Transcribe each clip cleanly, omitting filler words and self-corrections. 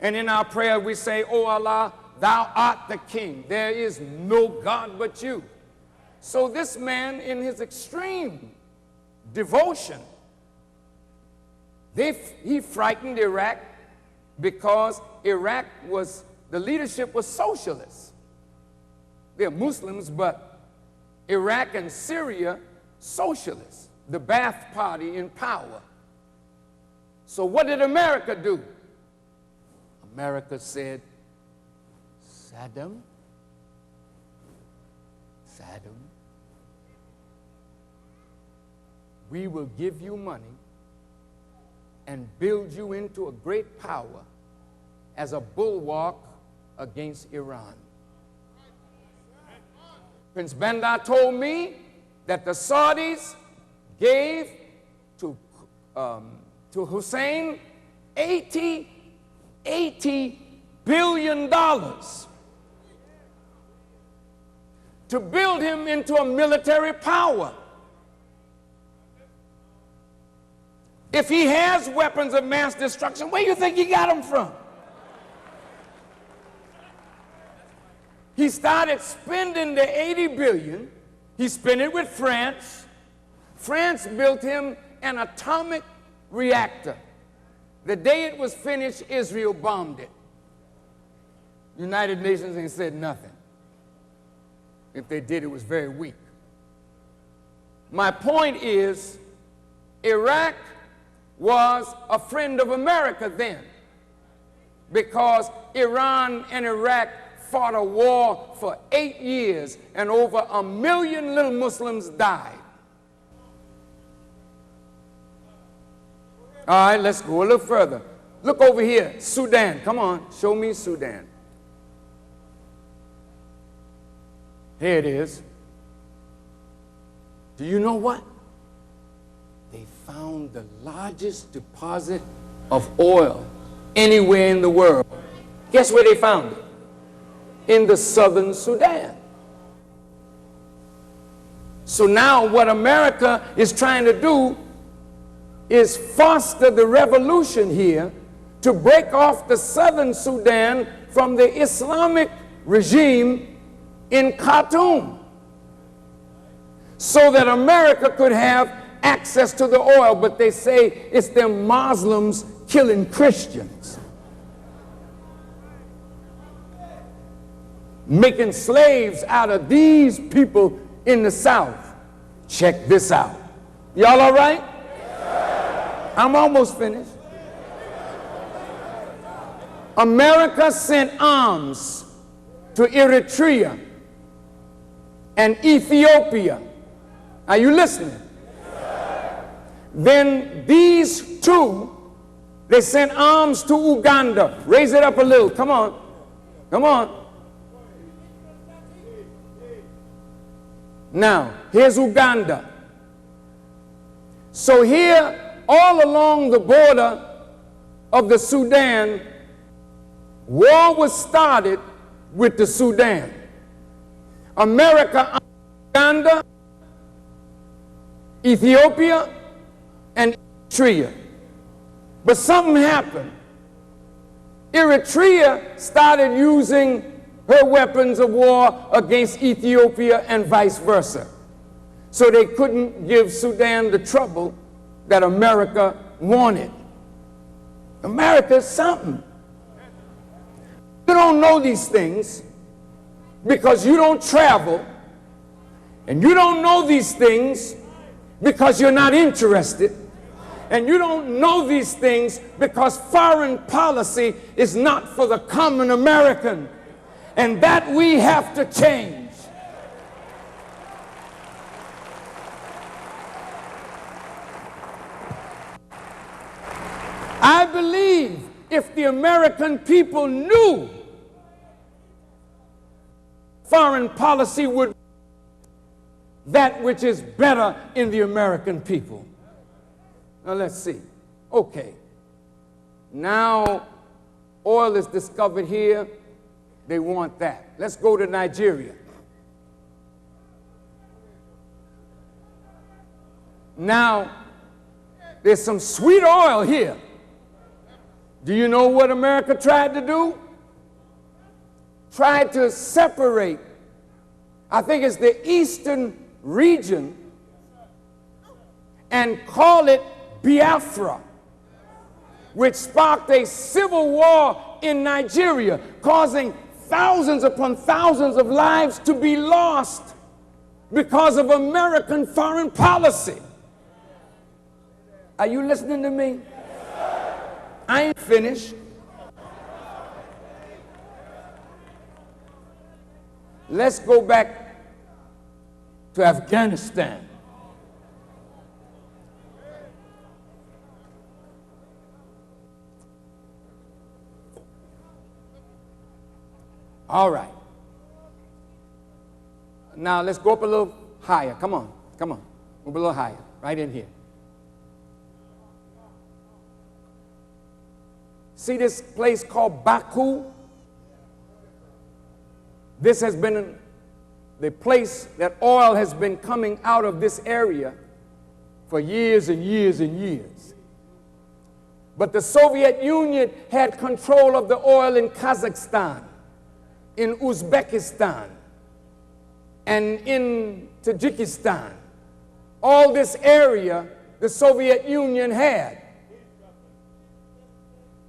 And in our prayer we say, "O Allah, thou art the king. There is no God but you." So this man, in his extreme devotion, he frightened Iraq because Iraq the leadership was socialist. They're Muslims, but Iraq and Syria, socialists. The Ba'ath Party in power. So what did America do? America said, Saddam, we will give you money and build you into a great power as a bulwark against Iran. Prince Bandar told me that the Saudis gave to Hussein $80 billion to build him into a military power. If he has weapons of mass destruction, where do you think he got them from? He started spending the $80 billion. He spent it with France. France built him an atomic reactor. The day it was finished, Israel bombed it. United Nations ain't said nothing. If they did, it was very weak. My point is, Iraq was a friend of America then, because Iran and Iraq fought a war for 8 years and over 1 million little Muslims died. All right, let's go a little further. Look over here, Sudan. Come on, show me Sudan. Here it is. Do you know what? They found the largest deposit of oil anywhere in the world. Guess where they found it? In the southern Sudan. So now what America is trying to do is foster the revolution here to break off the southern Sudan from the Islamic regime in Khartoum, so that America could have access to the oil. But they say it's them Muslims killing Christians, making slaves out of these people in the South. Check this out. Y'all all right? I'm almost finished. America sent arms to Eritrea and Ethiopia. Are you listening? Then these two, they sent arms to Uganda. Raise it up a little. Come on. Come on. Now, here's Uganda. So here, all along the border of the Sudan, war was started with the Sudan. America, Uganda, Ethiopia, and Eritrea. But something happened. Eritrea started using her weapons of war against Ethiopia and vice versa. So they couldn't give Sudan the trouble that America wanted. America is something. You don't know these things because you don't travel, and you don't know these things because you're not interested, and you don't know these things because foreign policy is not for the common American, and that we have to change. I believe if the American people knew foreign policy would that which is better in the American people. Now let's see. Okay. Now oil is discovered here. They want that. Let's go to Nigeria. Now there's some sweet oil here. Do you know what America tried to do? Tried to separate, I think it's the eastern region, and call it Biafra, which sparked a civil war in Nigeria, causing thousands upon thousands of lives to be lost because of American foreign policy. Are you listening to me? I ain't finished. Let's go back to Afghanistan. All right. Now let's go up a little higher. Come on, come on. Move a little higher, right in here. See this place called Baku? This has been the place that oil has been coming out of this area for years and years and years. But the Soviet Union had control of the oil in Kazakhstan, in Uzbekistan, and in Tajikistan. All this area the Soviet Union had.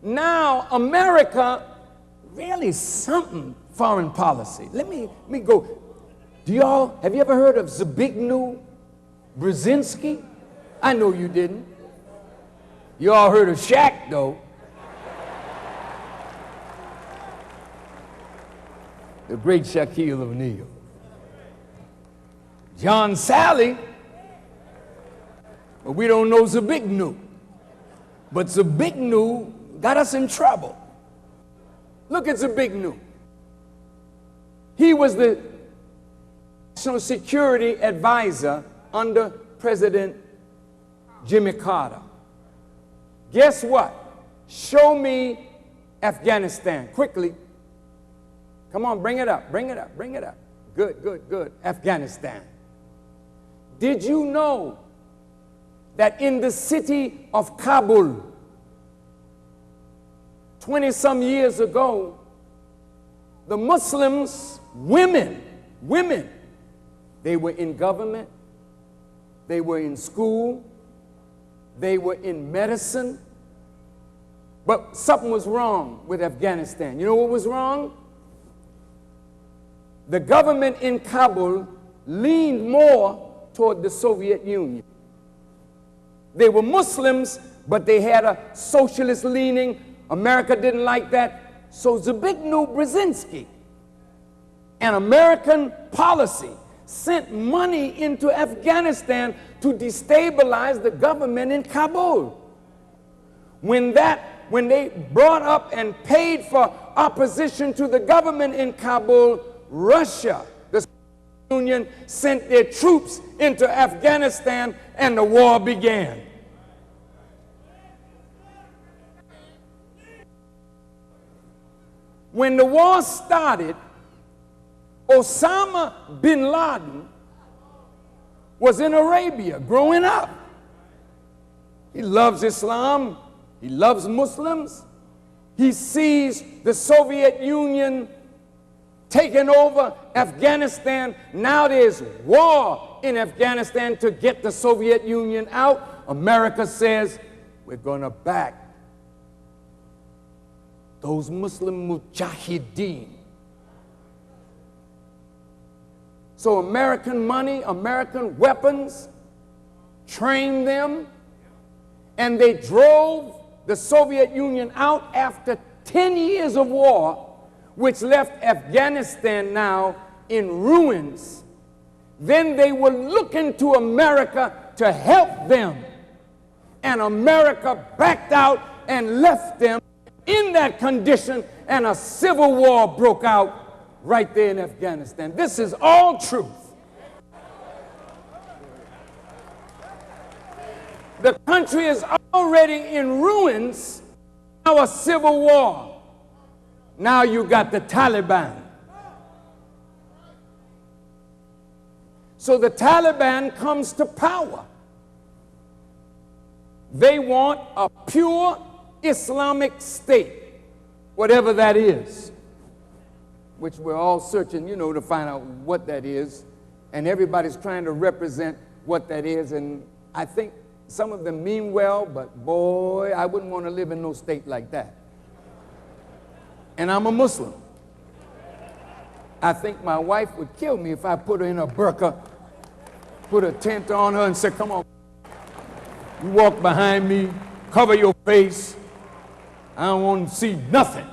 Now America, really something foreign policy. Let me go. Have you ever heard of Zbigniew Brzezinski? I know you didn't. You all heard of Shaq though. The great Shaquille O'Neal. John Sally, but we don't know Zbigniew. But Zbigniew got us in trouble. Look at Zbigniew. He was the national security advisor under President Jimmy Carter. Guess what? Show me Afghanistan quickly. Come on, bring it up, bring it up, bring it up. Good, good, good. Afghanistan. Did you know that in the city of Kabul, 20-some years ago, the Muslims, women, they were in government, they were in school, they were in medicine, but something was wrong with Afghanistan. You know what was wrong? The government in Kabul leaned more toward the Soviet Union. They were Muslims, but they had a socialist leaning. America didn't like that. So Zbigniew Brzezinski, an American policy, sent money into Afghanistan to destabilize the government in Kabul. When they brought up and paid for opposition to the government in Kabul, Russia, the Soviet Union, sent their troops into Afghanistan and the war began. When the war started, Osama bin Laden was in Arabia growing up. He loves Islam. He loves Muslims. He sees the Soviet Union taking over Afghanistan. Now there's war in Afghanistan to get the Soviet Union out. America says, we're going to back those Muslim mujahideen. So American money, American weapons, trained them, and they drove the Soviet Union out after 10 years of war, which left Afghanistan now in ruins. Then they were looking to America to help them, and America backed out and left them in that condition, and a civil war broke out right there in Afghanistan. This is all truth. The country is already in ruins. Now a civil war. Now you got the Taliban. So the Taliban comes to power. They want a pure Islamic State, whatever that is, which we're all searching, to find out what that is. And everybody's trying to represent what that is. And I think some of them mean well, but boy, I wouldn't want to live in no state like that. And I'm a Muslim. I think my wife would kill me if I put her in a burqa, put a tent on her and say, come on, you walk behind me, cover your face. I don't want to see nothing.